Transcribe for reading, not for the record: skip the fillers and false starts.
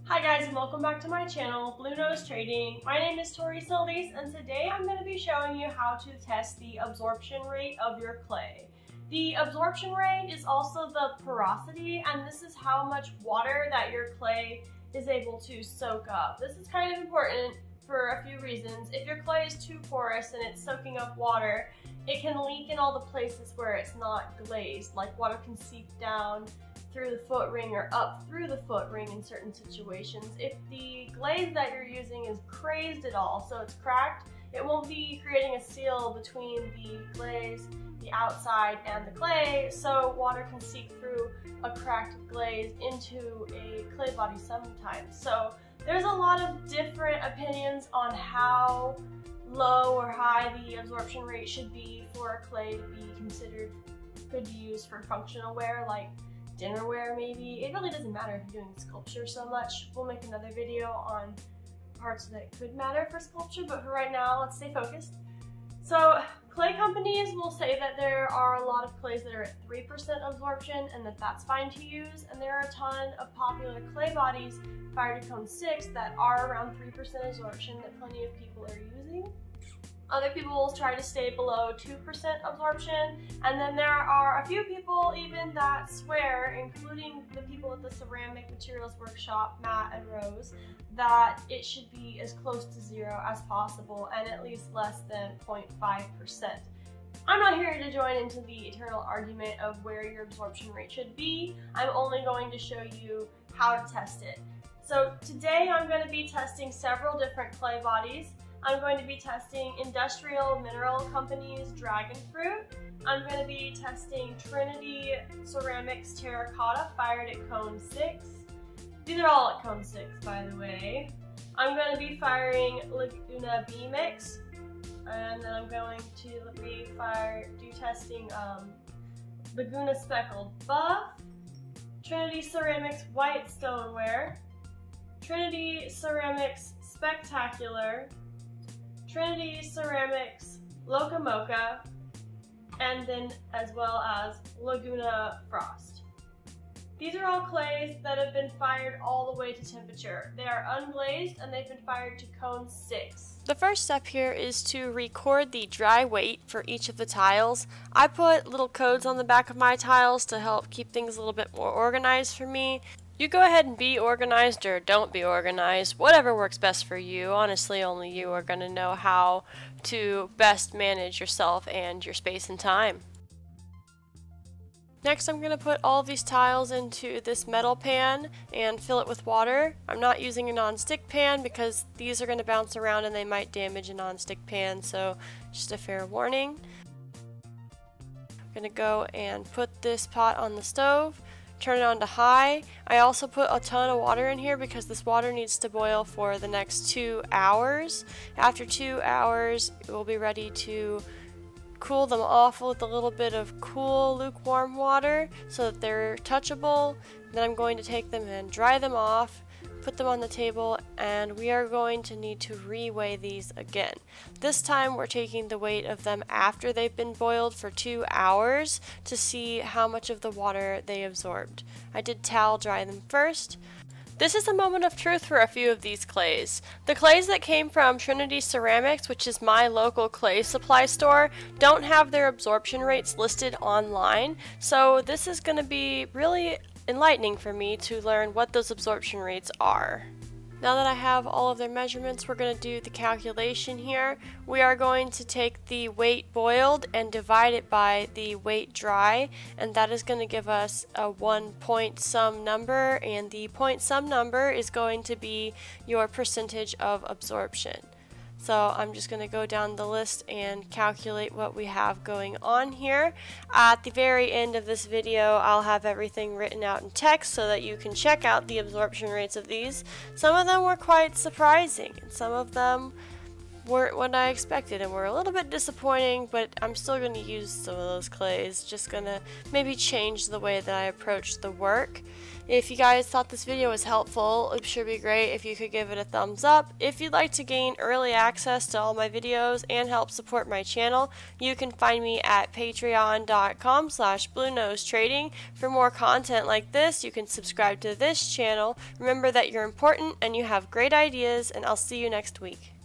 Hi guys, and welcome back to my channel, Blue Nose Trading. My name is Tori Sildies, and today I'm going to be showing you how to test the absorption rate of your clay. The absorption rate is also the porosity, and this is how much water that your clay is able to soak up. This is kind of important for a few reasons. If your clay is too porous and it's soaking up water, it can leak in all the places where it's not glazed, like water can seep down through the foot ring or up through the foot ring in certain situations. If the glaze that you're using is crazed at all, so it's cracked, it won't be creating a seal between the glaze, the outside, and the clay, so water can seep through a cracked glaze into a clay body sometimes. So there's a lot of different opinions on how low or high the absorption rate should be for a clay to be considered good to use for functional wear, like dinnerware maybe. It really doesn't matter if you're doing sculpture so much. We'll make another video on parts that could matter for sculpture, but for right now, let's stay focused. So clay companies will say that there are a lot of clays that are at 3% absorption and that's fine to use, and there are a ton of popular clay bodies, fire to cone 6, that are around 3% absorption that plenty of people are using. Other people will try to stay below 2% absorption, and then there are a few people even that swear, including the people at the Ceramic Materials Workshop, Matt and Rose, that it should be as close to 0 as possible and at least less than 0.5%. I'm not here to join into the eternal argument of where your absorption rate should be. I'm only going to show you how to test it. So today I'm going to be testing several different clay bodies. I'm going to be testing Industrial Mineral Company's Dragon Fruit. I'm going to be testing Trinity Ceramics Terracotta, fired at cone 6. These are all at cone 6, by the way. I'm going to be firing Laguna B Mix, and then I'm going to be testing Laguna Speckled Buff, Trinity Ceramics White Stoneware, Trinity Ceramics Spectacular, Trinity Ceramics Loca Mocha, and then as well as Laguna Frost. These are all clays that have been fired all the way to temperature. They are unglazed and they've been fired to cone 6. The first step here is to record the dry weight for each of the tiles. I put little codes on the back of my tiles to help keep things a little bit more organized for me. You go ahead and be organized or don't be organized, whatever works best for you. Honestly, only you are going to know how to best manage yourself and your space and time. Next, I'm going to put all of these tiles into this metal pan and fill it with water. I'm not using a non-stick pan because these are going to bounce around and they might damage a non-stick pan, so just a fair warning. I'm going to go and put this pot on the stove. Turn it on to high. I also put a ton of water in here because this water needs to boil for the next 2 hours. After 2 hours, we'll be ready to cool them off with a little bit of cool, lukewarm water so that they're touchable. Then I'm going to take them and dry them off, put them on the table, and we are going to need to re-weigh these again. This time we're taking the weight of them after they've been boiled for 2 hours to see how much of the water they absorbed. I did towel dry them first. This is a moment of truth for a few of these clays. The clays that came from Trinity Ceramics, which is my local clay supply store, don't have their absorption rates listed online, so this is going to be really enlightening for me to learn what those absorption rates are. Now that I have all of their measurements, we're going to do the calculation here. We are going to take the weight boiled and divide it by the weight dry, and that is going to give us a 1 point sum number, and the point sum number is going to be your percentage of absorption. So I'm just going to go down the list and calculate what we have going on here. At the very end of this video, I'll have everything written out in text so that you can check out the absorption rates of these. Some of them were quite surprising, and some of them weren't what I expected and were a little bit disappointing, but I'm still going to use some of those clays. Just going to maybe change the way that I approach the work. If you guys thought this video was helpful, it would sure be great if you could give it a thumbs up. If you'd like to gain early access to all my videos and help support my channel, you can find me at patreon.com/BlueNoseTrading. For more content like this, you can subscribe to this channel. Remember that you're important and you have great ideas, and I'll see you next week.